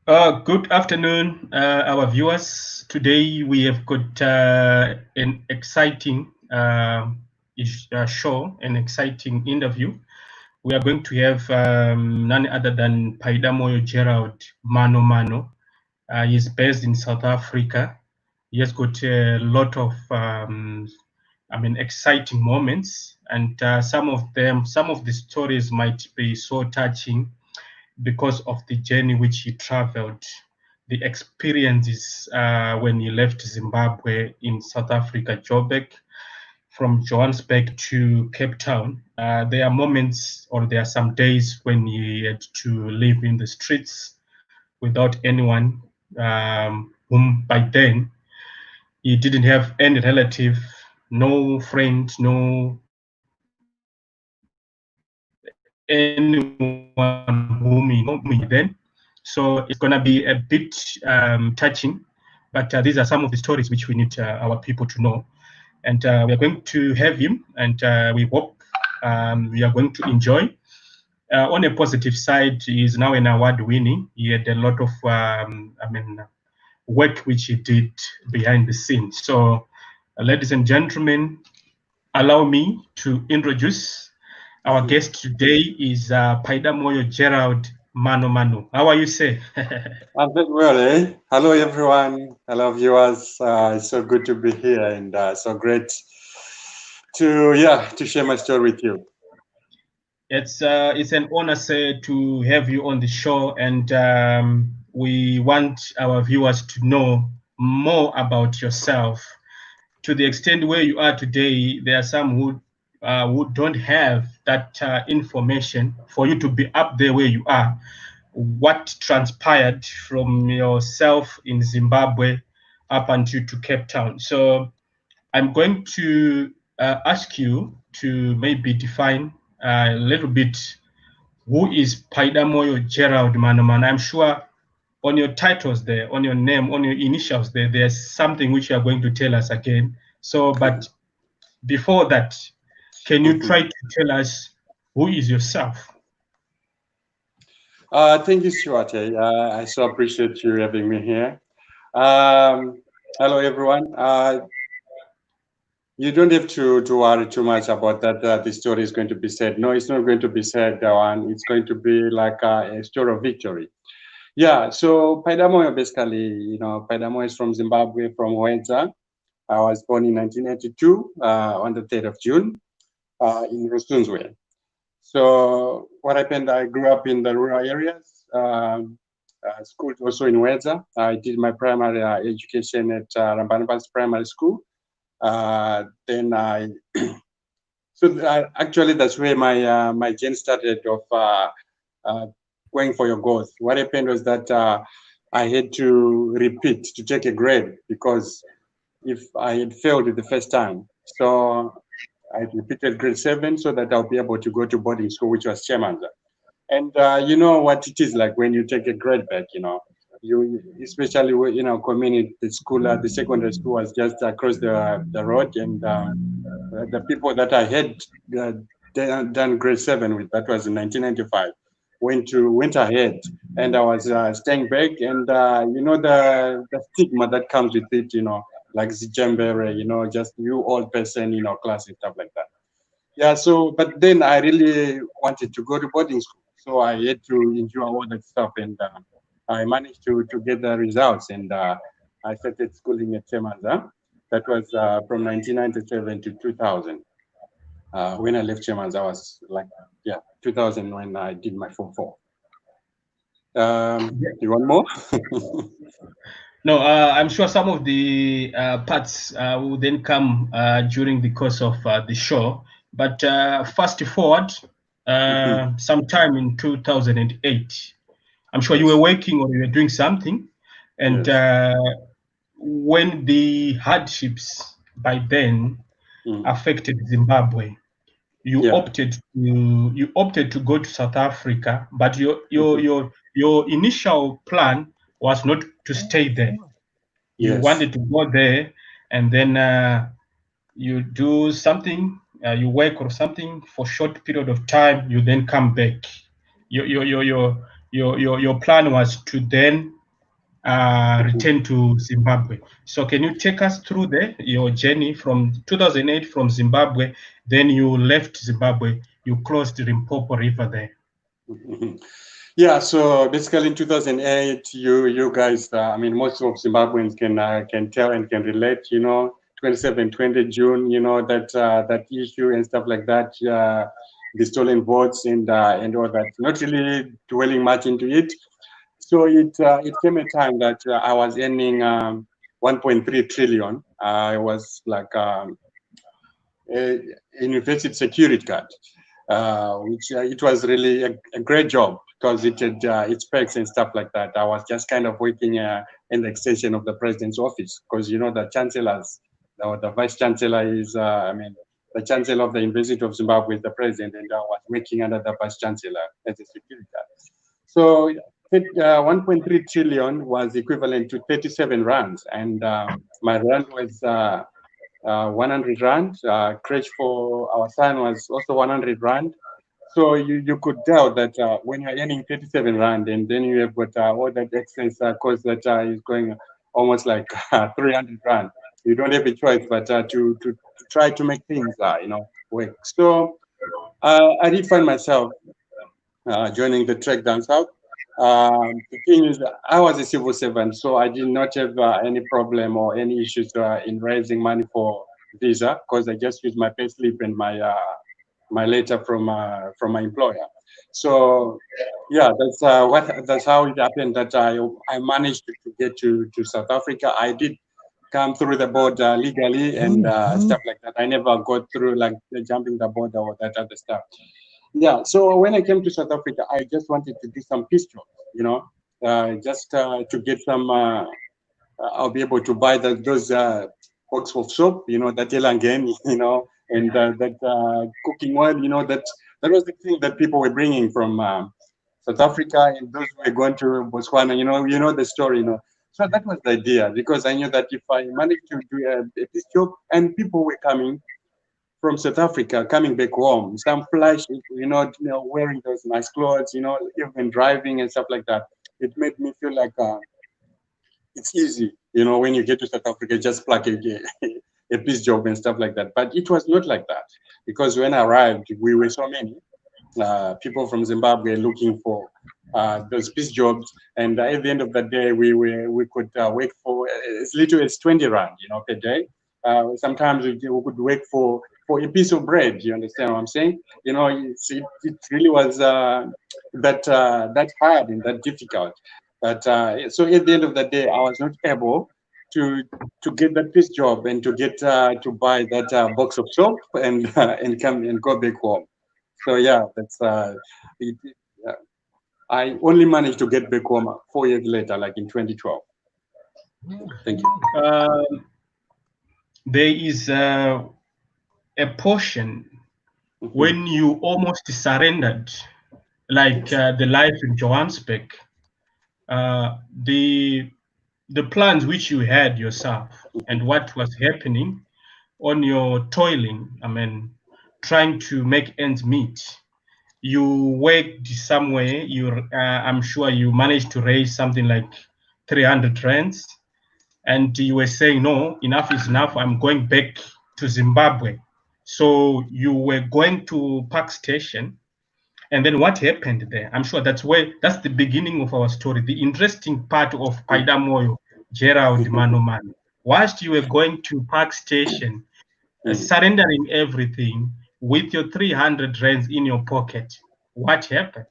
Good afternoon, our viewers. Today we have got an exciting show, an exciting interview. We are going to have none other than PAIDAMOYO Gerald Mano. He's based in South Africa. He has got a lot of, exciting moments, and some of the stories might be so touching because of the journey which he traveled, the experiences when he left Zimbabwe in South Africa, Joburg, from Johannesburg to Cape Town. There are moments or there are some days when he had to live in the streets without anyone, whom by then he didn't have any relative, no friend, no anyone whom he knew then. So it's going to be a bit touching, but these are some of the stories which we need our people to know. And we are going to have him, and we hope we are going to enjoy. On a positive side, he is now an award winning. He had a lot of, work which he did behind the scenes. So, ladies and gentlemen, allow me to introduce our guest today is PAIDAMOYO Gerald Mano. How are you, sir? I'm very well, eh? Hello, everyone. Hello, viewers. It's so good to be here and so great to share my story with you. It's an honor, sir, to have you on the show, and we want our viewers to know more about yourself. To the extent where you are today, there are some who don't have that information for you to be up there where you are. What transpired from yourself in Zimbabwe up until to Cape Town. So I'm going to ask you to maybe define a little bit who is PAIDAMOYO Gerald Mano. I'm sure on your titles there, on your name, on your initials there, there's something which you are going to tell us again. So, but before that, can you try to tell us who is yourself? Thank you, Stuart. I so appreciate you having me here. Hello, everyone. You don't have to worry too much about that. The story is going to be said. No, it's not going to be said. One, it's going to be like a story of victory. Yeah. So Paidamoyo, basically, Paidamoyo is from Zimbabwe, from Wenza. I was born in 1982 on the 3rd of June in Rusunzwe. So what happened, I grew up in the rural areas, school also in Wenza. I did my primary education at Rambanabas Primary School. Then actually that's where my journey started of going for your goals. What happened was that I had to repeat to take a grade because if I had failed the first time, so I repeated grade 7 so that I'll be able to go to boarding school, which was Chemanza. And you know what it is like when you take a grade back, you especially community the school, the secondary school was just across the road, and the people that I had done grade 7 with, that was in 1995, went ahead, and I was staying back, and the stigma that comes with it, like Zijembere, just you old person, class and stuff like that. Yeah, so but then I really wanted to go to boarding school, so I had to endure all that stuff, and I managed to get the results, and I started schooling at Chemanza. That was from 1997 to 2000. When I left Chemanza, I was like, 2000 when I did my Form 4. You want more? No, I'm sure some of the parts will then come during the course of the show. But fast forward, sometime in 2008, I'm sure you were working or you were doing something, and Yes. when the hardships by then affected Zimbabwe, you Yeah. opted to go to South Africa, but your initial plan was not to stay there. You Yes. wanted to go there, and then you do something, you work or something for short period of time. You then come back. Your your plan was to then return to Zimbabwe. So can you take us through your journey from 2008 from Zimbabwe? Then you left Zimbabwe, you crossed the Limpopo River there. Yeah, so basically in 2008, you guys, I mean, most of Zimbabweans can tell and can relate. 20 June, that issue and stuff like that. The stolen votes and all that. Not really dwelling much into it. So it came a time that I was earning 1.3 trillion. I was like a university security guard, which it was really a great job because it had its perks and stuff like that. I was just kind of working in the extension of the president's office because the chancellors, the vice chancellor is, the chancellor of the University of Zimbabwe is the president, and I was working under the vice chancellor as a security guard. So 1.3 trillion was equivalent to 37 rands, and my rand was 100 rand. Crèche for our son was also 100 rand. So you could tell that when you're earning 37 rand and then you have got all that excess cost that is going almost like 300 rand, you don't have a choice but to try to make things work. So I did find myself joining the trek down south. The thing is, I was a civil servant, so I did not have any problem or any issues in raising money for visa because I just used my payslip and my letter from my employer. So yeah, that's how it happened that I managed to get to South Africa. I did come through the border legally and stuff like that. I never got through like jumping the border or that other stuff. Yeah, so when I came to South Africa, I just wanted to do some peace jobs, just to get some. I'll be able to buy those box of soap, that elangen, and that cooking oil, that was the thing that people were bringing from South Africa, and those were going to Botswana, the story, So that was the idea because I knew that if I managed to do a peace job and people were coming from South Africa coming back home, some flash, wearing those nice clothes, even driving and stuff like that. It made me feel like it's easy, when you get to South Africa, just plug a peace job and stuff like that. But it was not like that because when I arrived, we were so many people from Zimbabwe looking for those peace jobs, and at the end of the day, we could work for as little as 20 rand, per day. Sometimes we could work for a piece of bread. You understand what I'm saying? It really was that hard and that difficult. But so at the end of the day, I was not able to get that peace job and to get to buy that box of soap and and come and go back home. So yeah, that's I only managed to get back home 4 years later, like in 2012. Thank you. There is a portion when you almost surrendered, like the life in Johannesburg, the plans which you had yourself and what was happening on your toiling, trying to make ends meet. You worked somewhere, I'm sure you managed to raise something like 300 rands, and you were saying, no, enough is enough, I'm going back to Zimbabwe. So you were going to Park Station, and then what happened there? I'm sure that's the beginning of our story, the interesting part of PAIDAMOYO GERALD MUNOMANO. Whilst you were going to Park Station, surrendering everything with your 300 rands in your pocket, what happened?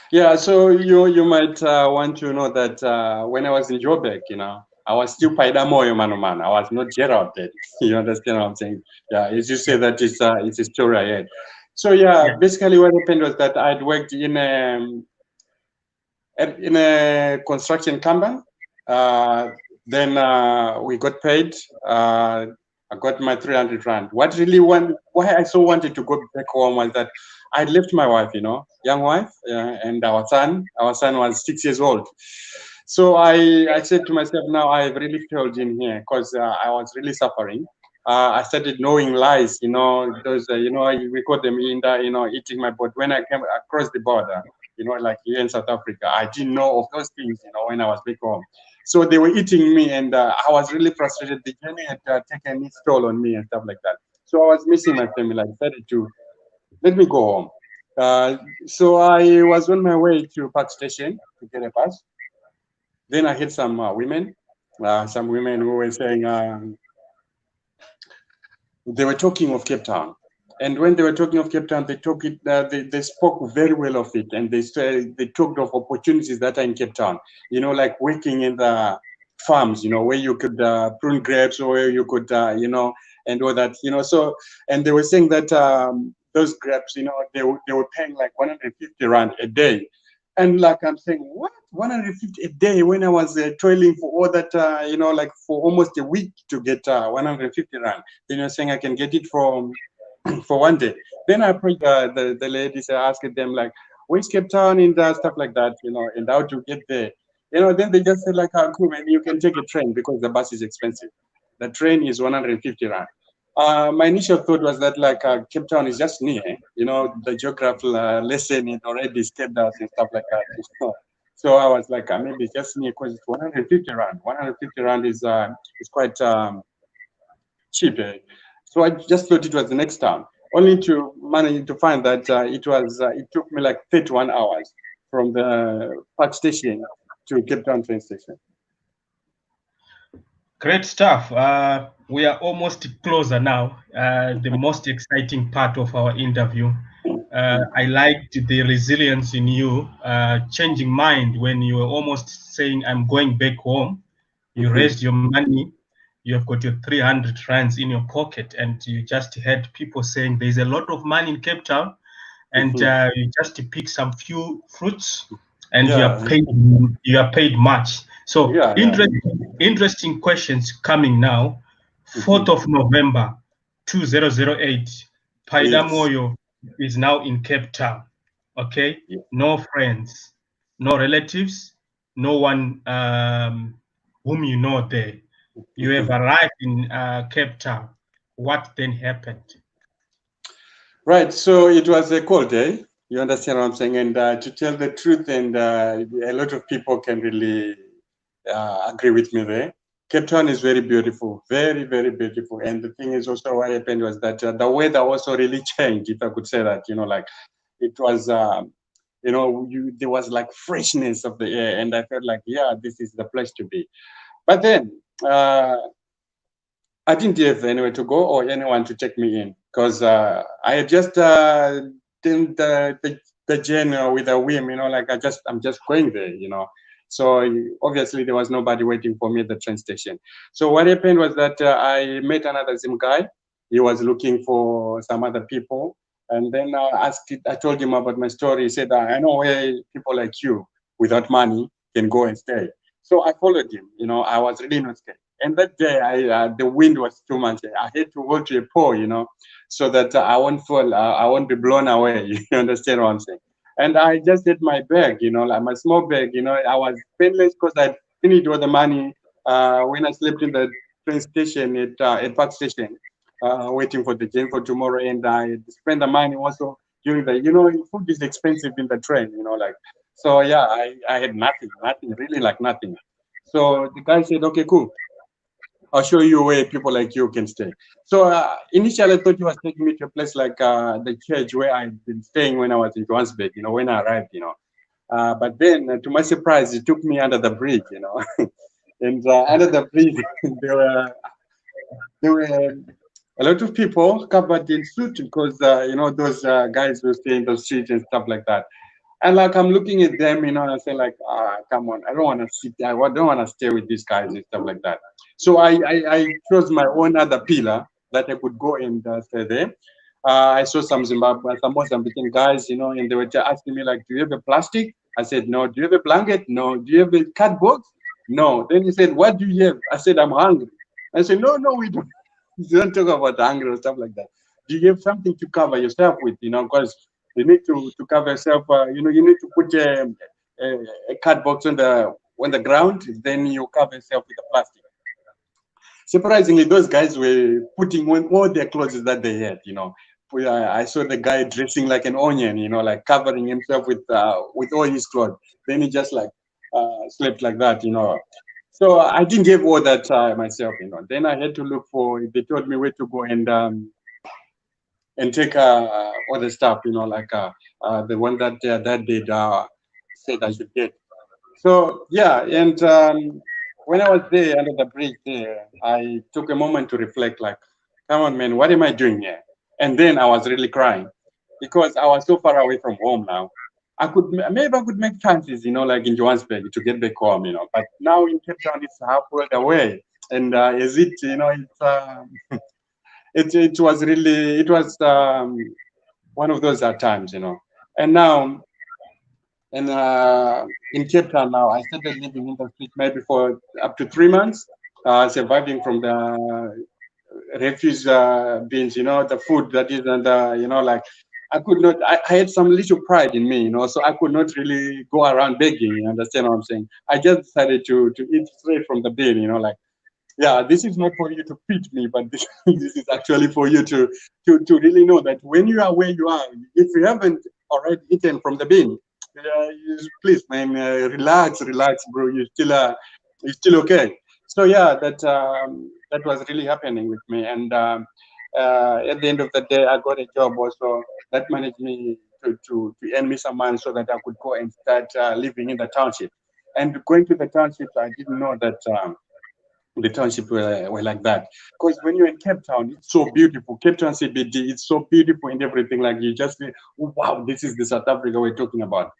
Yeah, so you might want to know that when I was in Joburg, I was still PAIDAMOYO MUNOMANO. I was not Gerald then. You understand what I'm saying? Yeah, as you say, that it's a story I had. So yeah, basically what happened was that I'd worked in a construction company. Then we got paid. I got my 300 rand. Why I so wanted to go back home was that I left my wife, young wife, and our son. Our son was 6 years old. So I said to myself, now I've really failed in here because I was really suffering. I started knowing lies, those, we call them in eating my butt. When I came across the border, you know, like here in South Africa. I didn't know of those things, you know, when I was back home. So they were eating me, and I was really frustrated. The journey had taken its toll on me and stuff like that. So I was missing my family. I decided to let me go home. So I was on my way to Park Station to get a bus. Then I hit some women who were saying they were talking of Cape Town. And when they were talking of Cape Town, they spoke very well of it, and they talked of opportunities that are in Cape Town. You know, like working in the farms, you know, where you could prune grapes, or where you could, you know, and all that, you know. So, and they were saying that those grapes, you know, they were paying like 150 rand a day, and like I'm saying, what, 150 a day, when I was toiling for all that, you know, like for almost a week to get 150 rand. Then you're saying I can get it from for one day. Then I approached the ladies, I asked them like, where's Cape Town and stuff like that, you know, and how to get there. You know, then they just said like, oh, cool, man, you can take a train because the bus is expensive. The train is 150 rand. My initial thought was that like Cape Town is just near, you know, the geography lesson it already skipped us and stuff like that. So I was like, maybe it's just near because it's 150 rand. 150 rand is quite cheap. So I just thought it was the next town, only to manage to find that it took me like 31 hours from the Park Station to Cape Town train station. Great stuff. We are almost closer now. The most exciting part of our interview. I liked the resilience in you, changing mind when you were almost saying, I'm going back home. You raised your money. You have got your 300 rands in your pocket, and you just had people saying there's a lot of money in Cape Town, and you just pick some few fruits, and you are paid much. So interesting questions coming now. 4th of November 2008, PAIDAMOYO is now in Cape Town. Okay, no friends, no relatives, no one whom you know there. You have arrived in Cape Town. What then happened? Right, so it was a cold day. You understand what I'm saying? And to tell the truth, and a lot of people can really agree with me there. Cape Town is very beautiful, very, very beautiful. And the thing is also what happened was that the weather also really changed, if I could say that, you know, like it was, you know, there was like freshness of the air, and I felt like, yeah, this is the place to be. But then I didn't have anywhere to go or anyone to take me in, because I had just done the journey with a whim, you know, like I'm just going there, you know. So obviously there was nobody waiting for me at the train station. So what happened was that I met another Zim guy. He was looking for some other people. And then I told him about my story. He said, I know where people like you without money can go and stay. So I followed him, you know, I was really not scared. And that day, the wind was too much. I had to go to a pole, you know, so that I won't fall, I won't be blown away. You understand what I'm saying? And I just had my bag, you know, like my small bag, you know, I was penniless because I finished all the money when I slept in the train station at Park Station, waiting for the train for tomorrow. And I spent the money also during the, you know, food is expensive in the train, you know, like, so yeah, I had nothing, really like nothing. So the guy said, okay, cool. I'll show you where people like you can stay. So initially, I thought he was taking me to a place like the church where I'd been staying when I was in Johannesburg, you know, when I arrived, you know. But then, to my surprise, he took me under the bridge, you know. And under the bridge, there were a lot of people covered in suit because, you know, those guys who stay in the streets and stuff like that. And like I'm looking at them, you know, and I say like, come on, I don't want to sit. I don't want to stay with these guys and stuff like that. So I chose my own other pillar that I could go and stay there. I saw some Mozambican guys, you know, and they were just asking me like, do you have a plastic? I said, no. Do you have a blanket? No. Do you have a cardboard? No. Then he said, what do you have? I said, I'm hungry. I said, no, we don't. We don't talk about hunger or stuff like that. Do you have something to cover yourself with, you know, because you need to cover yourself. You know, you need to put a cardboard on the ground. Then you cover yourself with the plastic. Surprisingly, those guys were putting on all their clothes that they had. You know, I saw the guy dressing like an onion, like covering himself with all his clothes. Then he just like slept like that. So I didn't have all that myself. Then I had to look for. They told me where to go and take all the stuff. Like the one that that did said I should get. So yeah, and when I was there under the bridge there, I took a moment to reflect, like, come on, man, what am I doing here? And then I was really crying because I was so far away from home now. Maybe I could make chances, like in Johannesburg to get back home, But now in Cape Town, it's half world away, and is it, it was really one of those times, And now in Cape Town now, I started living in the street maybe for up to 3 months, surviving from the refuse bins, the food that is, and like I could not. I had some little pride in me, so I could not really go around begging. You understand what I'm saying? I just decided to eat straight from the bin, like. Yeah, this is not for you to feed me, but this is actually for you to really know that when you are where you are, if you haven't already eaten from the bin, please, man, relax, bro. You're still okay. So yeah, that was really happening with me, and at the end of the day, I got a job also that managed me to earn me some money so that I could go and start living in the township. And going to the townships, I didn't know that. The township were like that. Because when you're in Cape Town, it's so beautiful. Cape Town CBD, it's so beautiful and everything. Like you just feel, wow, this is the South Africa we're talking about.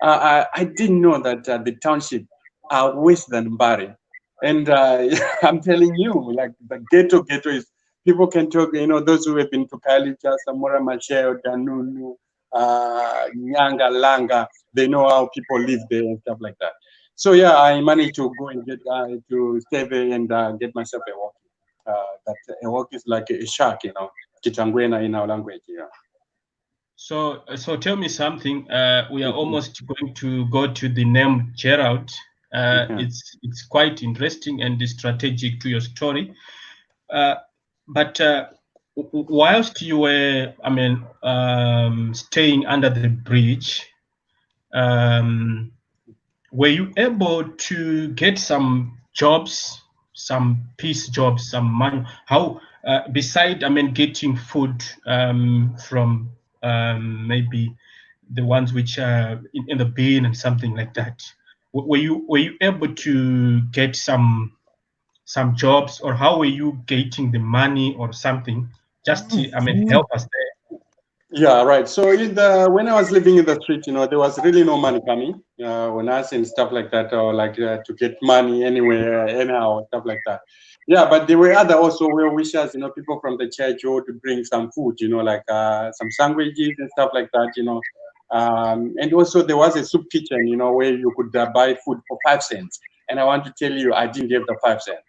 I didn't know that the township are worse than Bari. And I'm telling you, like the ghetto is, people can talk, those who have been to Kalicha, Samora Machel, Danunu, Nyanga, Langa, they know how people live there and stuff like that. So yeah, I managed to go and get to stay there and get myself a walk. That a walk is like a shark, Kitangwena in our language. Yeah. So tell me something. We are almost going to go to the name Gerald. It's quite interesting and strategic to your story. But whilst you were, staying under the bridge, were you able to get some jobs, some peace jobs, some money? How, beside, getting food from maybe the ones which are in the bin and something like that, were you able to get some jobs, or how were you getting the money or something? Just to, help us there. Yeah, right. So when I was living in the street, there was really no money coming when I was and stuff like that, or like to get money anywhere, anyhow, stuff like that. Yeah, but there were other also well wishers, people from the church who would bring some food, like some sandwiches and stuff like that, and also there was a soup kitchen, where you could buy food for 5 cents. And I want to tell you, I didn't give the 5 cents.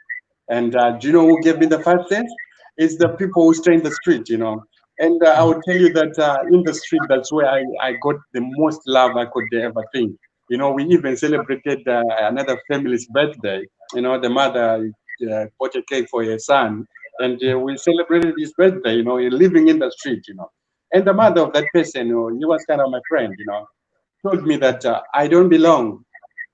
And do you know who gave me the 5 cents? It's the people who stay in the street, And I would tell you that in the street, that's where I got the most love I could ever think. We even celebrated another family's birthday. The mother bought a cake for her son, and we celebrated his birthday, living in the street, And the mother of that person, he was kind of my friend, told me that I don't belong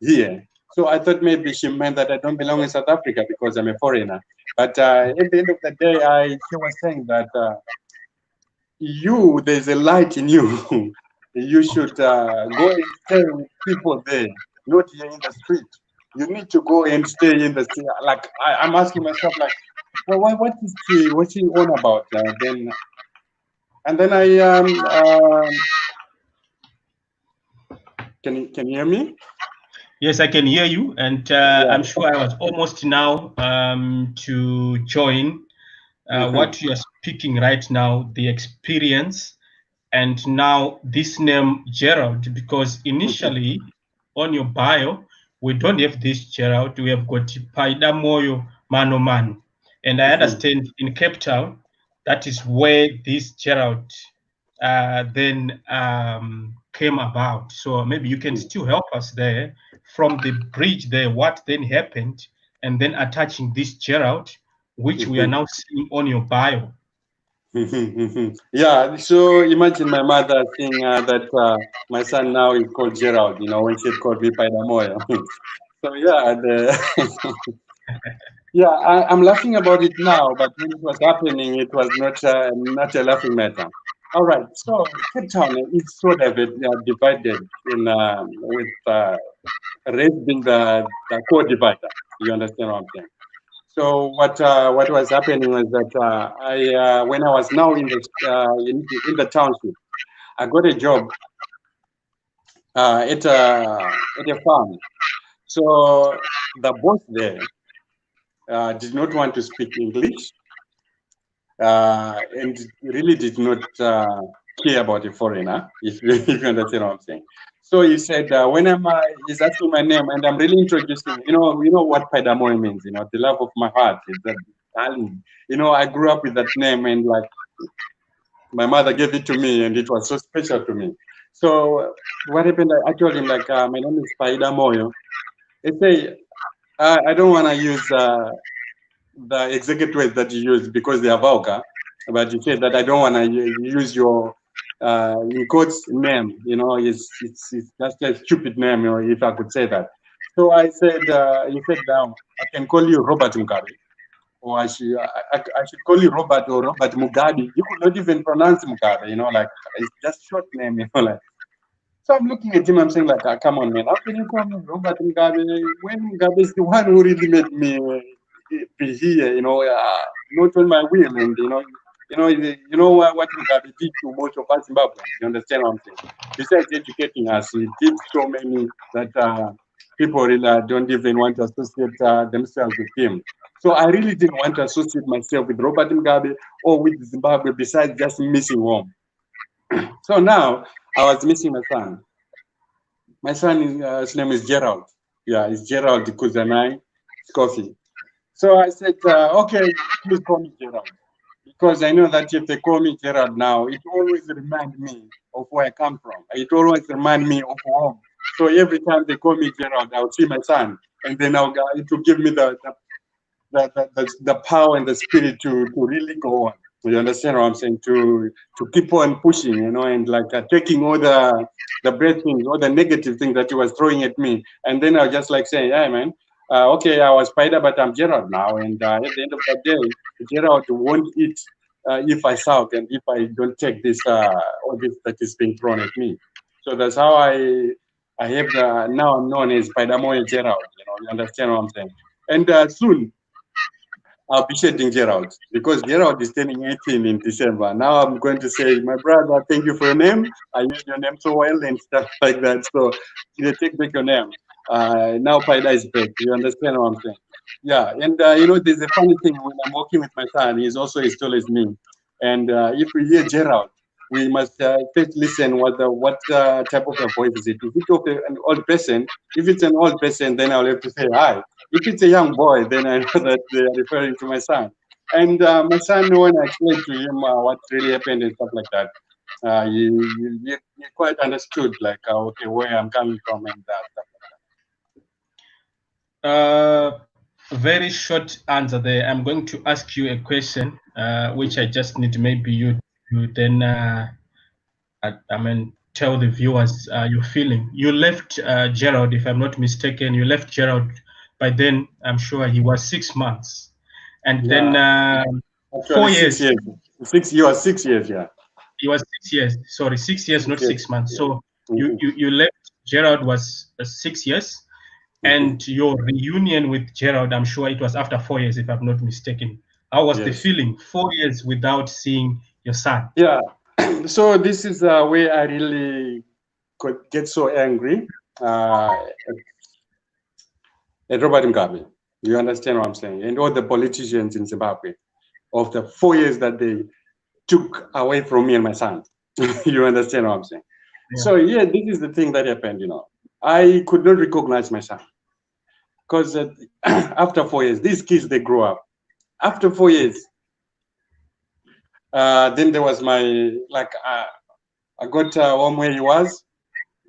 here. So I thought maybe she meant that I don't belong in South Africa because I'm a foreigner. But at the end of the day, she was saying that there's a light in you. You should go and stay with people there, not here in the street. You need to go and stay in the street. Like I'm asking myself, like, well, what's she on about? And then can you hear me? Yes, I can hear you, and yeah. I'm sure I was almost now to join what you are speaking right now, the experience, and now this name Gerald, because initially on your bio, we don't have this Gerald, we have got PAIDAMOYO GERALD, and I understand in Cape Town, that is where this Gerald then came about. So maybe you can still help us there from the bridge there, what then happened, and then attaching this Gerald, which we are now seeing on your bio. Yeah, so imagine my mother saying that my son now is called Gerald, when she had called me Paidamoyo. So yeah, yeah, I'm laughing about it now, but when it was happening, it was not a laughing matter. All right, so Cape Town is sort of divided in with race being the core divider. You understand what I'm saying? So what was happening was that I when I was now in the township, I got a job at a farm. So the boss there did not want to speak English and really did not care about a foreigner, if if you understand what I'm saying. So he said, when he's asking my name, and I'm really introducing, you know what Paidamoy means, the love of my heart, is that darling. I grew up with that name, and like my mother gave it to me, and it was so special to me. So what happened? I told him like, my name is Paidamoyo. He say, I don't want to use the executive words that you use because they are vulgar, but you said that I don't want to use your in quotes name. It's just a stupid name, if I could say that. So I said, he said, now I can call you Robert Mugabe, or I should call you Robert or Robert Mugabe. You could not even pronounce Mugabe, like it's just short name, like. So I'm looking at him, I'm saying like, come on, man, how can you call me Robert Mugabe when Mugabe is the one who really made me be here, not on my will, and what Mugabe did to most of us Zimbabweans. You understand what I'm saying? Besides educating us, he did so many that people really don't even want to associate themselves with him. So I really didn't want to associate myself with Robert Mugabe or with Zimbabwe, besides just missing home. So now I was missing my son. My son, his name is Gerald. Yeah, it's Gerald Kuzanai Coffee. So I said, okay, please call me Gerald. Because I know that if they call me Gerald now, it always reminds me of where I come from. It always reminds me of home. So every time they call me Gerald, I'll see my son. And then it will give me the power and the spirit to really go on. You understand what I'm saying? To keep on pushing, and like taking all the bad things, all the negative things that he was throwing at me, and then I was just like saying, "Hey, man, okay, I was Spider, but I'm Gerald now." And at the end of the day, Gerald won't eat if I sulk and if I don't take this all this that is being thrown at me. So that's how I have now I'm known as PAIDAMOYO Gerald. You understand what I'm saying? And soon I'll be shedding Gerald because Gerald is turning 18 in December. Now I'm going to say, my brother, thank you for your name. I use your name so well and stuff like that. So you take back your name. Now Paida is back. You understand what I'm saying? Yeah, and there's a funny thing when I'm working with my son. He's also as tall as me, and if we hear Gerald, we must first listen what type of a voice is it. If it's an old person, if it's an old person, then I'll have to say hi. If it's a young boy, then I know that they are referring to my son. And my son, when I explained to him what really happened and stuff like that, he quite understood, like, okay, where I'm coming from and stuff like that. Very short answer there. I'm going to ask you a question, which I just need maybe you then, tell the viewers your feeling. You left Gerald, if I'm not mistaken. You left Gerald. By then, I'm sure he was 6 months, and then Actually, 4 years. 6 years. You are 6 years, yeah. He was 6 years. Sorry, 6 years, not 6 months. So you left Gerald was 6 years. And your reunion with Gerald, I'm sure it was after 4 years, if I'm not mistaken. How was the feeling? 4 years without seeing your son? Yeah. So this is where I really could get so angry at Robert Mugabe. You understand what I'm saying? And all the politicians in Zimbabwe of the 4 years that they took away from me and my son. You understand what I'm saying? Yeah. So yeah, this is the thing that happened. I could not recognize my son because after 4 years, these kids, they grow up. After 4 years, then there was I got home where he was.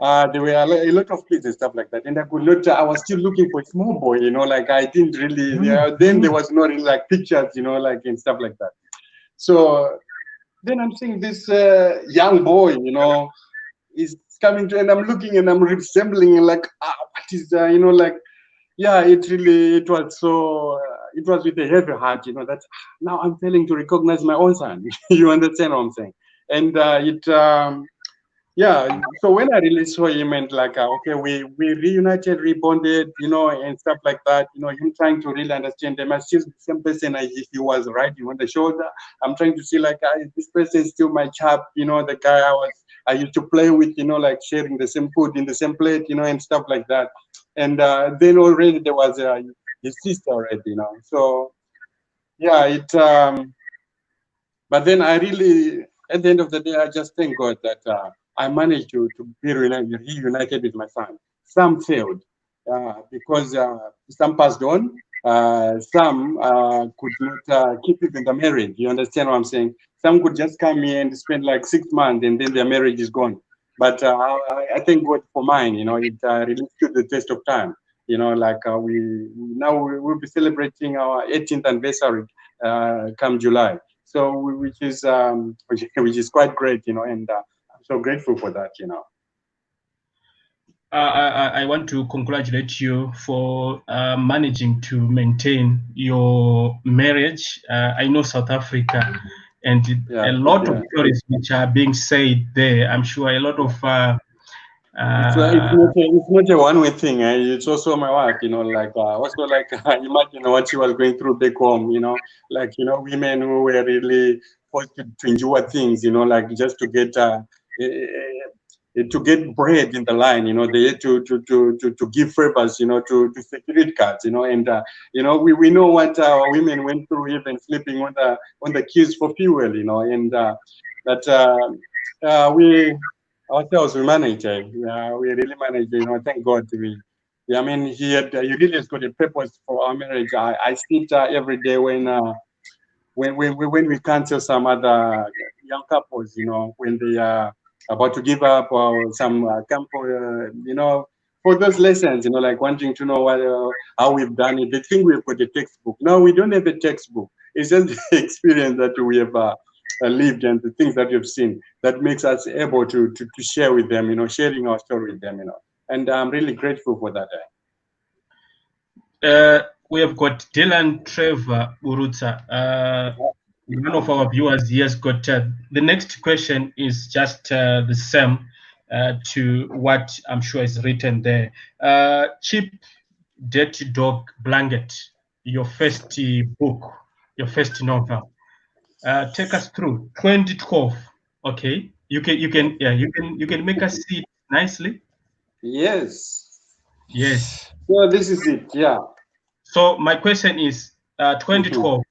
There were a lot of kids and stuff like that, and I could not. I was still looking for a small boy, like I didn't really. Then there was no really like pictures, like and stuff like that. So then I'm seeing this young boy, you know, is coming to, and I'm looking and I'm resembling like, what is, you know, like, yeah, it was so, it was with a heavy heart, you know, that now I'm failing to recognize my own son. You understand what I'm saying? And yeah, so when I really saw him and like, okay, we reunited, rebonded, you know, and stuff like that, you know, him trying to really understand them. I still the same person as if he was riding on the shoulder. I'm trying to see like, is this person still my chap, you know, the guy I used to play with, you know, like sharing the same food in the same plate, you know, and stuff like that. And then already there was his sister already, you know. So yeah, but then I really, at the end of the day, I just thank God that I managed to be reunited with my son. Some failed because some passed on. Some could not keep it in the marriage. You understand what I'm saying? Some could just come here and spend like 6 months and then their marriage is gone. But I thank God for mine. You know, it really stood the test of time. You know, like we will be celebrating our 18th anniversary come July. So which is quite great, you know, and I'm so grateful for that, you know. I want to congratulate you for managing to maintain your marriage. I know South Africa, and Yeah, a lot of stories which are being said there. I'm sure a lot of it's not a one-way thing. Eh? It's also my wife, you know, like also like imagine what she was going through back home, you know, like you know, women who were really forced to endure things, you know, like just to get bread in the line, you know, they had to give favors, you know, to security guards, you know, and you know, we know what our women went through, even sleeping on the queues for fuel, you know, and that we ourselves we manage, we really manage, you know. Thank God we. Yeah, I mean, he really has got a purpose for our marriage. I see it every day when we cancel some other young couples, you know, when they are about to give up or some come for, you know, for those lessons, you know, like wanting to know what how we've done it. They think we've got a textbook. No, we don't have a textbook. It's just the experience that we have lived and the things that we've seen that makes us able to share with them, you know, sharing our story with them, you know. And I'm really grateful for that. we have got Dylan Trevor Urutsa. One of our viewers he has got the next question is just the same to what I'm sure is written there. Cheap Dirty Dog Blanket, your first book, your first novel. Take us through 2012. Okay, you can make us see it nicely. Yes. Yes. So this is it. Yeah. So my question is, Mhm. 2012,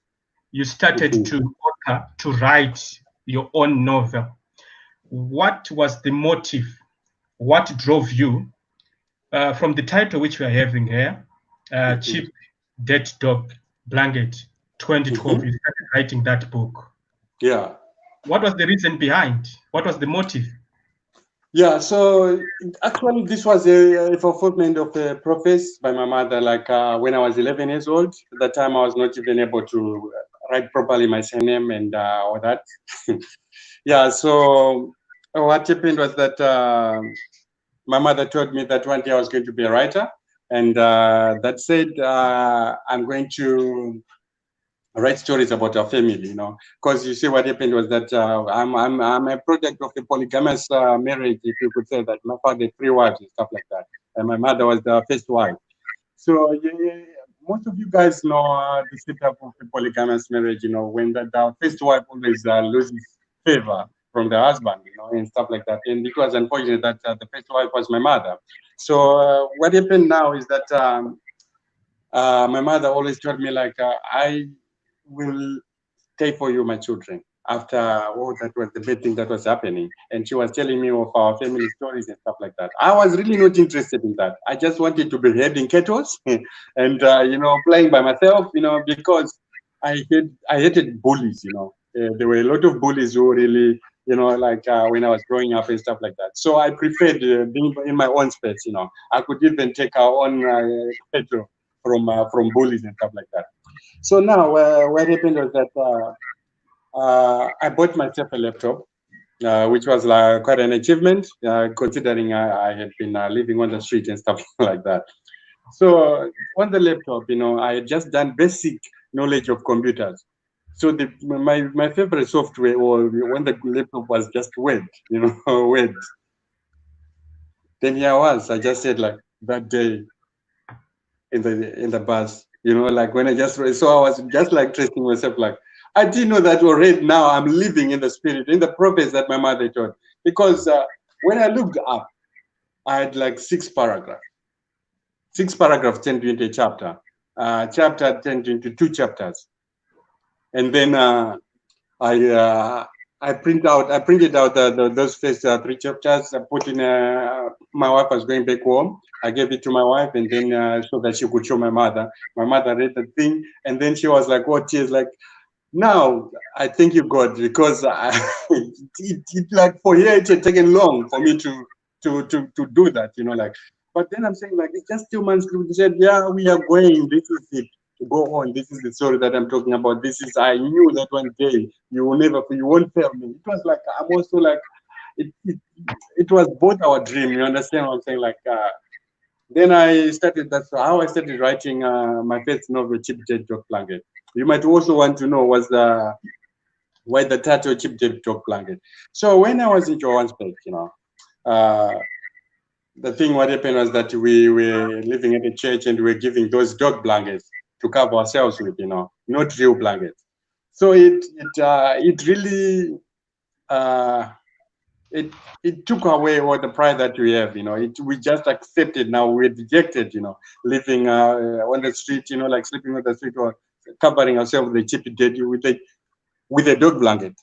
you started Mhm. to write your own novel. What was the motive? What drove you from the title which we are having here, Mhm. Cheap Dead Dog Blanket 2012, Mhm. you started writing that book. Yeah. What was the reason behind? What was the motive? Yeah, so actually, this was a fulfillment of a prophecy by my mother. Like when I was 11 years old, at that time I was not even able to write properly my surname and all that. Yeah, so what happened was that my mother told me that one day I was going to be a writer, and that said I'm going to write stories about our family, you know, because you see what happened was that I'm a product of a polygamous marriage, if you could say that. My father had three wives and stuff like that, and my mother was the first wife. So yeah, most of you guys know the setup of a polygamous marriage, you know, when the first wife always loses favor from the husband, you know, and stuff like that. And it was unfortunate that the first wife was my mother. So what happened now is that my mother always told me like I will take for you my children after all that was the bad thing that was happening. And she was telling me of our family stories and stuff like that. I was really not interested in that. I just wanted to be herding cattle and you know, playing by myself, you know, because I hated bullies, you know. There were a lot of bullies who really, you know, like when I was growing up and stuff like that. So I preferred being in my own space, you know. I could even take our own cattle from bullies and stuff like that. So now what happened was that I bought myself a laptop, which was like quite an achievement, considering I had been living on the street and stuff like that. So on the laptop, I had just done basic knowledge of computers. So my favorite software, or when the laptop was just Word, Word. Then here I was. I just said like that day in the bus, like when I just so I was just like tracing myself, like I didn't know that already. Now I'm living in the spirit, in the prophets that my mother taught. Because when I looked up, I had like six paragraphs turned into a chapter, chapter turned into two chapters, and then I printed out those first three chapters. I put in. My wife was going back home. I gave it to my wife, and then so that she could show my mother. My mother read the thing, and then she was like, "Oh, tears!" Like, now I thank you, God, because it like for here it had taken long for me to do that, like. But then I'm saying like it's just 2 months. He said, "Yeah, we are going. This is it. To go on. This is the story that I'm talking about. This is I knew that one day you won't fail me." It was like I'm also like it was both our dream. You understand what I'm saying? Like then I started. That's how I started writing my first novel, Cheap Jet Dog Blanket. You might also want to know why the title Cheap Jet Dog Blanket. So when I was in Johannesburg, uh, what happened was that we were living at a church and we were giving those dog blankets to cover ourselves with, not real blankets. So it really uh, it took away all the pride that we have, we just accepted. Now we're dejected, living on the street, like sleeping on the street or covering ourselves with a cheap dead with a dog blanket.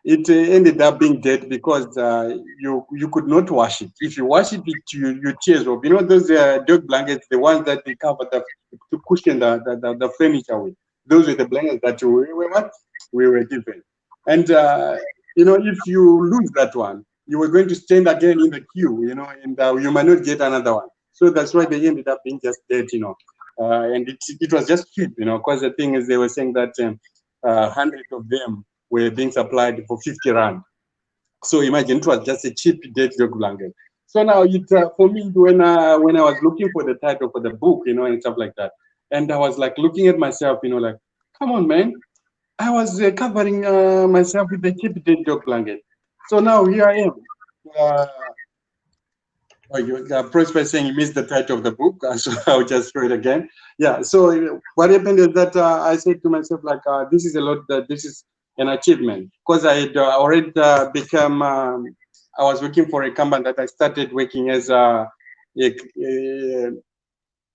It ended up being dead because you could not wash it. If you wash it, you tears off. Those dog blankets, the ones that they cover to cushion the furniture with. Those were the blankets that we were given. And if you lose that one, you were going to stand again in the queue, and you might not get another one. So that's why they ended up being just dead, and it was just cheap, because the thing is they were saying that 100 of them were being supplied for 50 rand. So imagine it was just a cheap dead dog blanket. So now for me when I was looking for the title for the book, and stuff like that, and I was like looking at myself, like, come on, man. I was covering myself with a cheap dead dog blanket. So now here I am. Prosper saying you missed the title of the book, so I'll just show it again. Yeah. So what happened is that I said to myself, like, this is a lot. This is an achievement because I had already become. I was working for a company that I started working as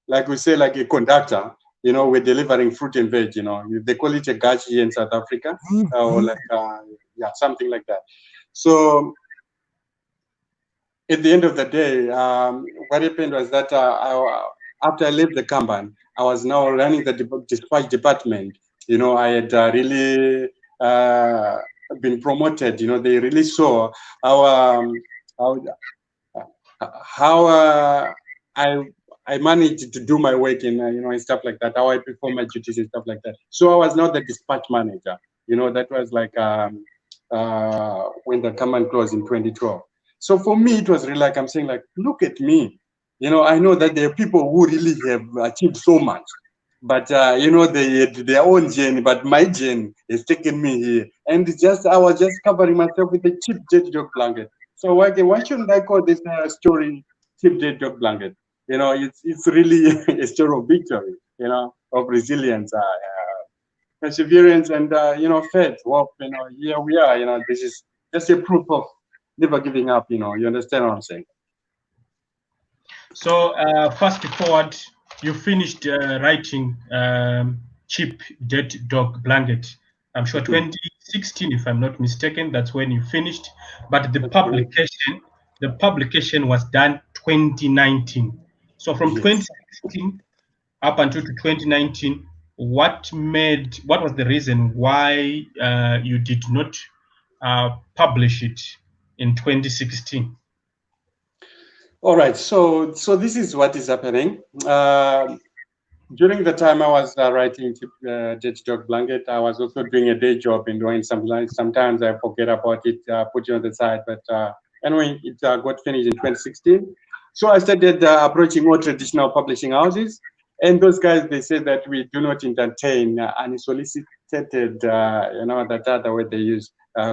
like we say, like a conductor. We're delivering fruit and veg. They call it a gachi in South Africa, or like something like that. So at the end of the day, what happened was that after I left the company, I was now running the dispatch department. I had really been promoted. They really saw how how I managed to do my work and stuff like that. How I perform my duties and stuff like that. So I was now the dispatch manager. That was like when the company closed in 2012. So for me, it was really like I'm saying, like, look at me. I know that there are people who really have achieved so much, but they had their own journey. But my journey has taken me here, and I was just covering myself with a cheap jet dog blanket. So why shouldn't I call this story cheap jet dog blanket? It's really a story of victory. Of resilience, perseverance, and faith. Hope. Here we are. This is just a proof of never giving up. You understand what I'm saying? So fast forward, you finished writing Cheap Dead Dog Blanket. I'm sure 2016, if I'm not mistaken, that's when you finished. But the publication was done 2019. So from 2016 up until to 2019, what was the reason why you did not publish it in 2016? All right. So this is what is happening. During the time I was writing Dirty Dog Blanket, I was also doing a day job and doing sometimes I forget about it, put it on the side. But anyway, it got finished in 2016. So I started approaching more traditional publishing houses. And those guys, they said that we do not entertain unsolicited, that other word they use,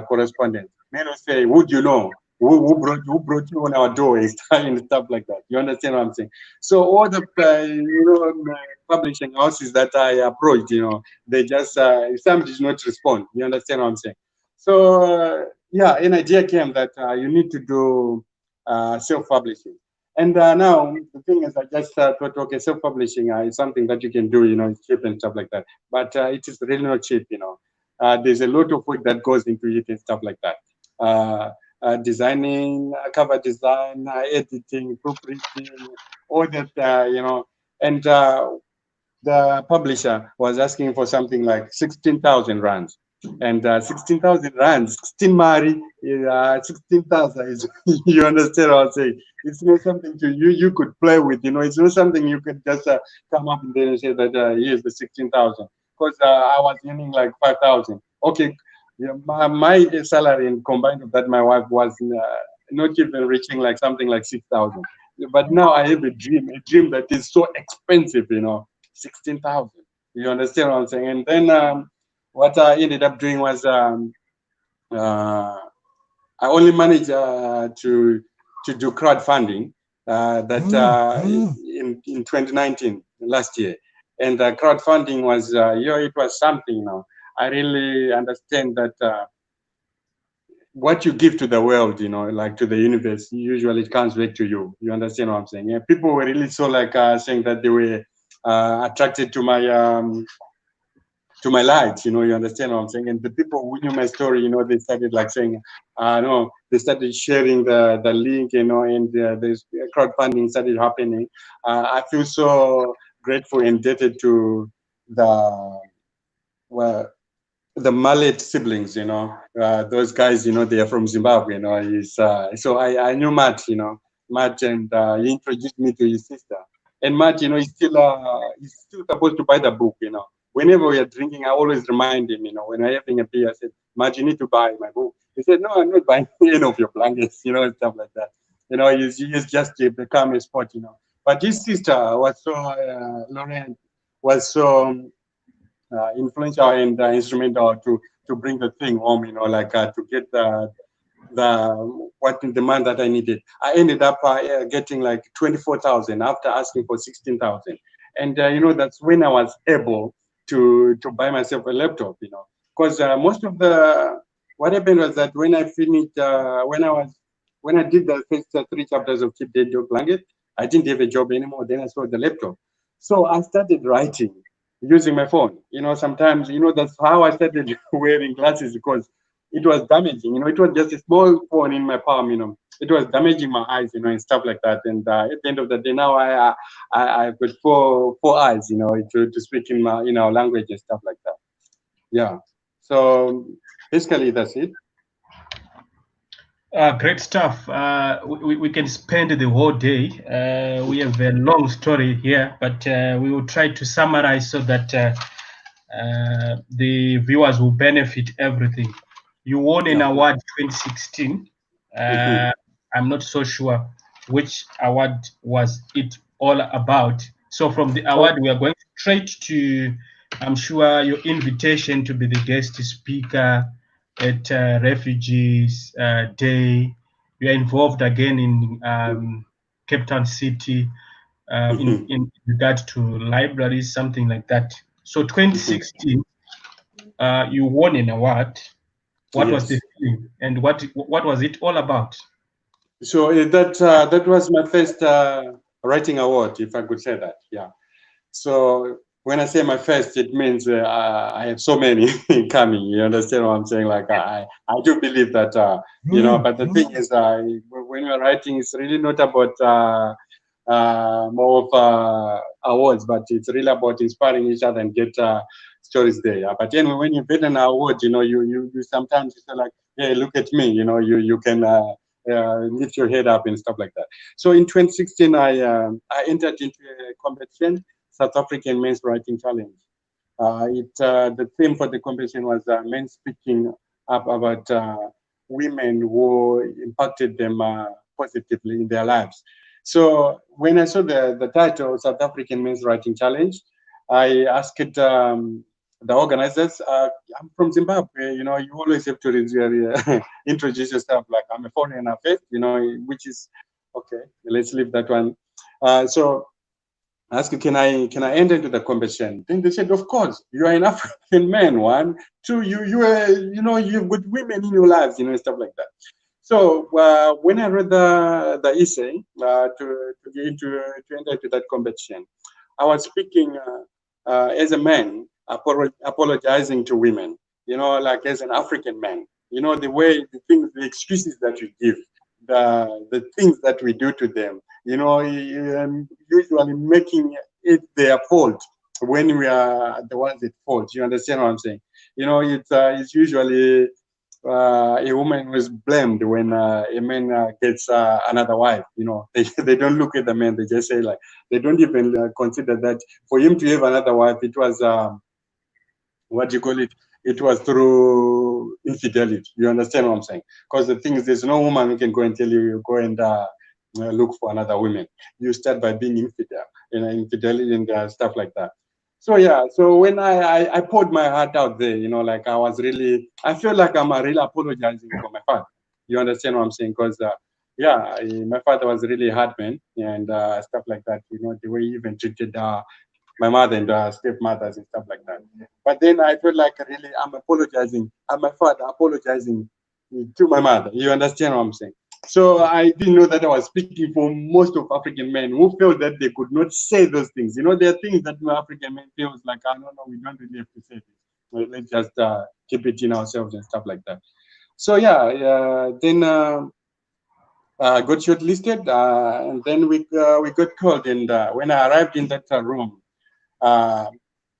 correspondence. Men will say, would you know? Who brought you on our door and stuff like that. You understand what I'm saying? So all the publishing houses that I approached, they just some did not respond. You understand what I'm saying? So yeah, an idea came that you need to do self-publishing. And now the thing is, I just thought, okay, self-publishing is something that you can do, it's cheap and stuff like that. But it is really not cheap. There's a lot of work that goes into it and stuff like that. Designing, cover design, editing, proofreading, all that, and the publisher was asking for something like 16,000 rands. And 16,000 rands, 16 Mari, 16,000 is, you understand what I'm saying? It's not something you could play with, it's not something you could just come up and then say that here's the 16,000. Because I was earning like 5,000. Okay, yeah, my salary and combined with that, my wife was not even reaching like something like 6,000. But now I have a dream that is so expensive, 16,000. You understand what I'm saying? And then what I ended up doing was uh, I only managed to do crowdfunding that in 2019 last year, and crowdfunding was it was something. I really understand that what you give to the world, like to the universe, usually it comes back to you. You understand what I'm saying? Yeah, people were really so like saying that they were attracted to my light, you understand what I'm saying? And the people who knew my story, they started like saying, no, they started sharing the link, and this crowdfunding started happening. I feel so grateful and indebted to the, well, the Mallet siblings, those guys, they are from Zimbabwe, so I knew Matt, Matt, and he introduced me to his sister. And Matt, he's still supposed to buy the book, Whenever we are drinking, I always remind him, when we're having a beer, I said, Matt, you need to buy my book. He said, no, I'm not buying any of your blankets, and stuff like that. He's just become a sport. But his sister was so, Lauren, was so influential and instrumental to bring the thing home, like to get what the man that I needed. I ended up getting like 24,000 after asking for 16,000, and that's when I was able to buy myself a laptop, because most of the what happened was that when I finished when I did the first 3 chapters of Keep Dead Dog Blanket, I didn't have a job anymore. Then I saw the laptop, so I started writing using my phone. Sometimes, that's how I started wearing glasses because it was damaging. It was just a small phone in my palm. It was damaging my eyes. And stuff like that. And at the end of the day, now I've got four eyes. To speak in our language and stuff like that. Yeah. So basically, that's it. Great stuff. We can spend the whole day. We have a long story here, but we will try to summarize so that the viewers will benefit everything. You won an award 2016. I'm not so sure which award was it all about. So from the award, we are going straight to, I'm sure, your invitation to be the guest speaker at Refugees Day. You are involved again in Cape Town City in regard to libraries, something like that. So 2016, you won an award. What was the feeling, and what was it all about? So that was my first writing award, if I could say that. Yeah. So when I say my first, it means I have so many coming. You understand what I'm saying? Like I do believe that But the thing is, when you're writing, it's really not about more of awards, but it's really about inspiring each other and get stories there. Yeah. But anyway, when you get an award, you sometimes you say like, hey, look at me. You can lift your head up and stuff like that. So in 2016, I entered into a competition South African Men's Writing Challenge. The theme for the competition was men speaking up about women who impacted them positively in their lives. So when I saw the title, South African Men's Writing Challenge, I asked the organizers, I'm from Zimbabwe, you know, you always have to introduce yourself like I'm a foreigner first, you know, which is, okay, let's leave that one. So I asked, can I enter into the competition? Then they said, of course, you are an African man, one. Two, you know, you've got women in your lives, you know, stuff like that. So when I read the essay to enter into that competition, I was speaking as a man, apologizing to women, you know, like as an African man, you know, the way, the things, the excuses that we give, the things that we do to them, you know, usually making it their fault when we are the ones at fault. You understand what I'm saying? You know, it's usually a woman was blamed when a man gets another wife. You know, they don't look at the man. They just say like they don't even consider that for him to have another wife, it was what do you call it? It was through infidelity. You understand what I'm saying? Because the thing is, there's no woman who can go and tell you go and look for another woman. You start by being infidel, you know, infidelity and stuff like that. So yeah, so when I poured my heart out there, you know, like I feel like I'm really apologizing for my father. You understand what I'm saying? Because yeah, my father was really a hard man and stuff like that. You know, the way he even treated my mother and stepmothers and stuff like that. But then I felt like really I'm apologizing. I'm my father apologizing to my mother. You understand what I'm saying? So I didn't know that I was speaking for most of African men who felt that they could not say those things. You know, there are things that African men feel like, oh, no, we don't really have to say this. Well, let's just keep it in ourselves and stuff like that. So yeah, then got shortlisted, and then we got called. And when I arrived in that room, uh,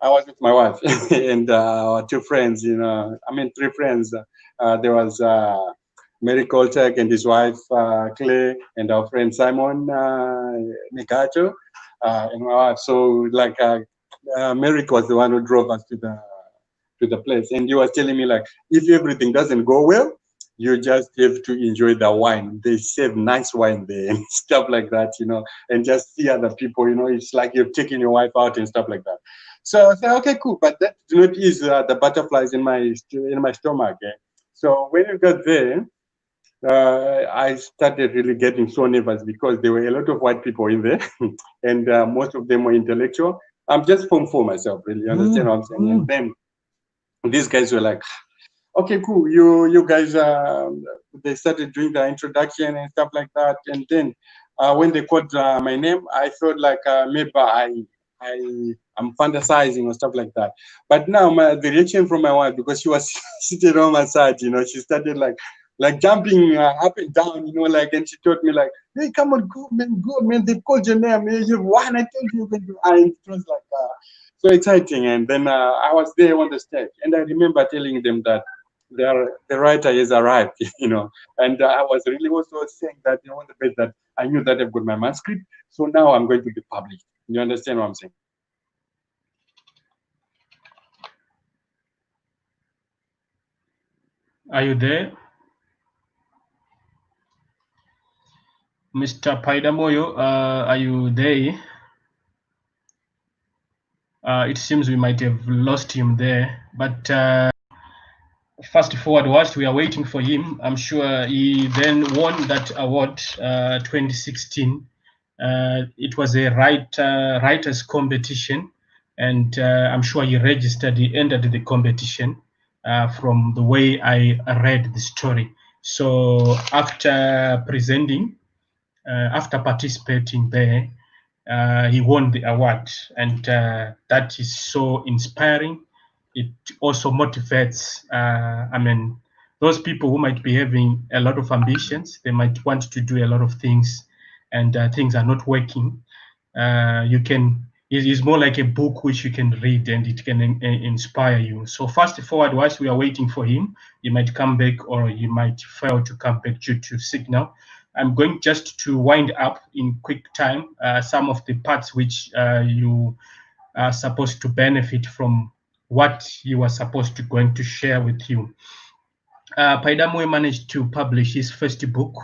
I was with my wife and our two friends, you know, I mean, three friends. There was Mary Kolchak and his wife, Clay, and our friend Simon Nigato, and my wife. So, like, Merrick was the one who drove us to the place. And he was telling me, like, if everything doesn't go well, you just have to enjoy the wine. They serve nice wine there and stuff like that, you know, and just see other people, you know, it's like you've taken your wife out and stuff like that. So I said, okay, cool, but that do not ease the butterflies in my stomach. Eh? So when we got there, I started really getting so nervous because there were a lot of white people in there, and most of them were intellectual. I'm just from for myself, really. You understand what I'm saying? And then these guys were like, okay, cool. You guys, they started doing the introduction and stuff like that. And then when they called my name, I felt like maybe I'm fantasizing or stuff like that. But now the reaction from my wife, because she was sitting on my side, you know, she started like jumping up and down, you know, like, and she told me like, hey, come on, go, man, they called your name. You've won. I told you can do. And it was like so exciting. And then I was there on the stage, and I remember telling them that the writer has arrived, you know, and I was really also saying that, you know, on the base that I knew that I've got my manuscript, so now I'm going to be published. You understand what I'm saying? Are you there? Mr. Paidamoyo, are you there? It seems we might have lost him there, but fast forward whilst we are waiting for him, I'm sure he then won that award 2016. It was a writers competition, and I'm sure he registered, he entered the competition from the way I read the story. So after presenting, after participating there, he won the award, and that is so inspiring. It also motivates, I mean, those people who might be having a lot of ambitions, they might want to do a lot of things, and things are not working. You can, it is more like a book which you can read, and it can inspire you. So fast forward, whilst we are waiting for him, he might come back, or he might fail to come back due to signal. I'm going just to wind up in quick time some of the parts which you supposed to benefit from what he was supposed to going to share with you. PAIDAMOYO managed to publish his first book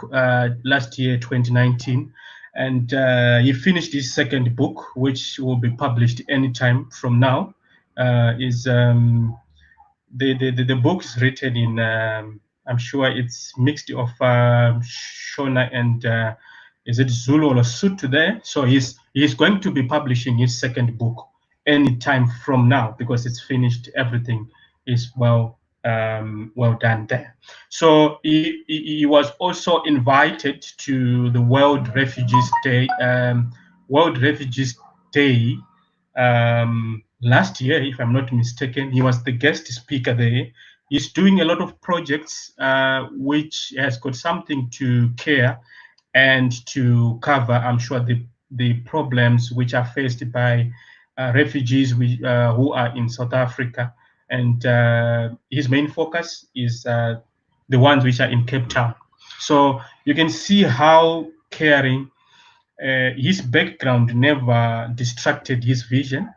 last year, 2019, and he finished his second book, which will be published anytime from now. The book is written in, I'm sure it's mixed of Shona and is it Zulu or Sotho there? So he's going to be publishing his second book anytime from now, because it's finished. Everything is well done there. So he was also invited to the World Refugees Day last year, if I'm not mistaken. He was the guest speaker there. He's doing a lot of projects which has got something to care and to cover, I'm sure, the problems which are faced by refugees who are in South Africa. And his main focus is the ones which are in Cape Town. So you can see how caring. His background never distracted his vision.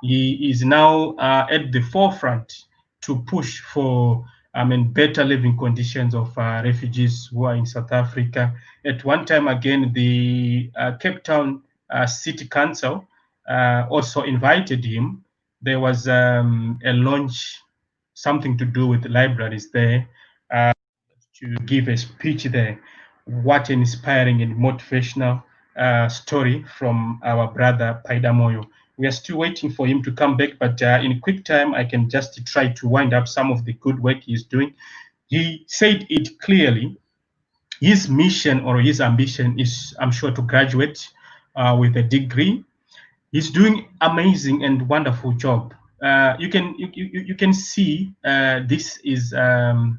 He is now at the forefront to push for better living conditions of refugees who are in South Africa. At one time, again, the Cape Town City Council also invited him. There was a launch, something to do with libraries there, to give a speech there. What an inspiring and motivational story from our brother PAIDAMOYO. We are still waiting for him to come back, but in quick time, I can just try to wind up some of the good work he's doing. He said it clearly. His mission or his ambition is, I'm sure, to graduate with a degree. He's doing amazing and wonderful job. You can see this is a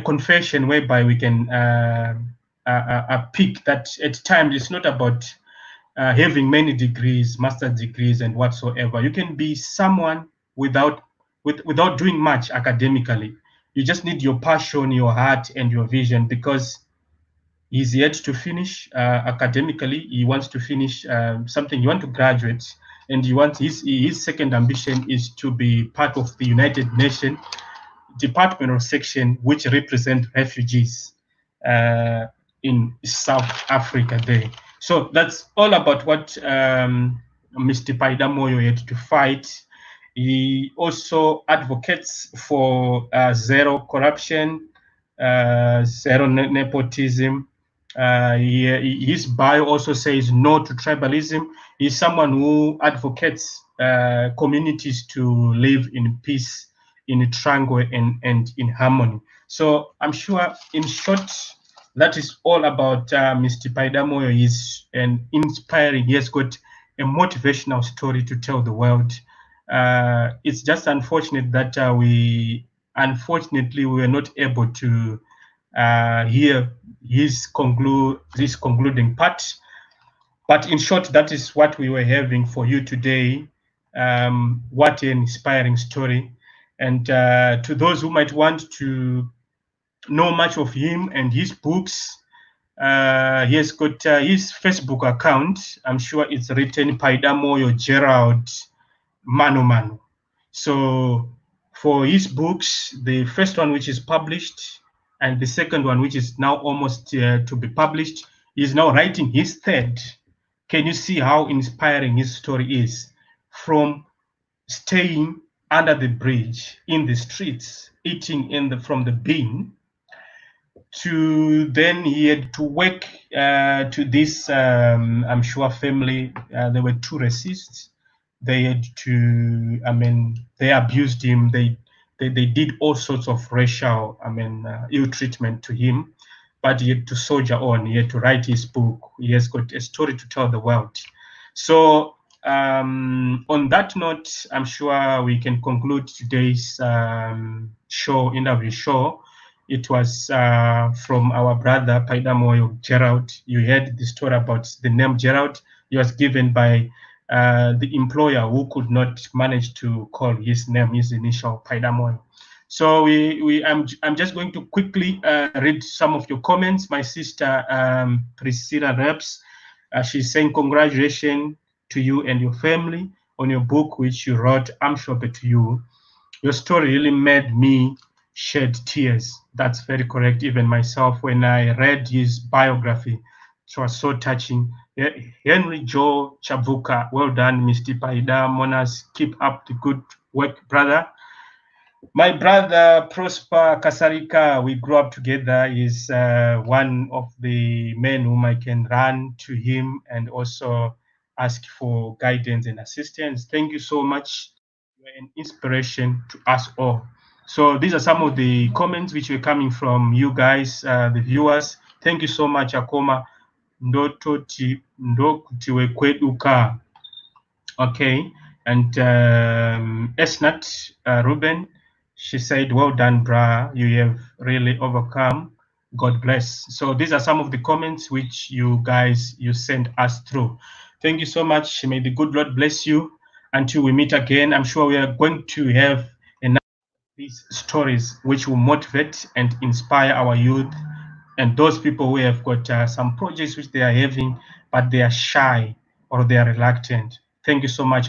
confession whereby we can pick that at times it's not about having many degrees, master's degrees, and whatsoever. You can be someone without doing much academically. You just need your passion, your heart, and your vision, because he's yet to finish academically. He wants to finish something. He wants to graduate, and he wants his second ambition is to be part of the United Nations department or section which represent refugees in South Africa there. So that's all about what Mr. PAIDAMOYO had to fight. He also advocates for zero corruption, zero nepotism. His bio also says no to tribalism. He's someone who advocates communities to live in peace, in tranquil and in harmony. So I'm sure, in short, that is all about Mr. PAIDAMOYO. He's an inspiring. He has got a motivational story to tell the world. It's just unfortunate that we were not able to hear his concluding part. But in short, that is what we were having for you today. What an inspiring story. And to those who might want to know much of him and his books, he has got his Facebook account. I'm sure it's written PAIDAMOYO GERALD MUNOMANO. So for his books, the first one which is published and the second one which is now almost to be published, he's now writing his third. Can you see how inspiring his story is? From staying under the bridge, in the streets, eating from the bin, to then he had to work to this, I'm sure, family. There were two racists. They had to, they abused him. They did all sorts of racial, ill treatment to him. But he had to soldier on. He had to write his book. He has got a story to tell the world. So on that note, I'm sure we can conclude today's interview show. It was from our brother PAIDAMOYO Gerald. You heard the story about the name Gerald. He was given by the employer who could not manage to call his name, his initial, PAIDAMOYO. So I'm just going to quickly read some of your comments. My sister Priscilla Reps, she's saying congratulations to you and your family. on your book which you wrote, I'm sure to you. Your story really made me shed tears. That's very correct. Even myself, when I read his biography, it was so touching. Henry Joe Chavuka, well done, Mr. Paidamonas. Keep up the good work, brother. My brother Prosper Kasarika, we grew up together, is one of the men whom I can run to him and also ask for guidance and assistance. Thank you so much. You are an inspiration to us all. So these are some of the comments which were coming from you guys, the viewers. Thank you so much, Akoma. Ndototi ndokutiwe kweduka. Okay, and Esnat Ruben, she said, well done, brah, you have really overcome. God bless. So these are some of the comments which you guys, you sent us through. Thank you so much. May the good Lord bless you. Until we meet again, I'm sure we are going to have enough of these stories which will motivate and inspire our youth and those people who have got some projects which they are having, but they are shy or they are reluctant. Thank you so much.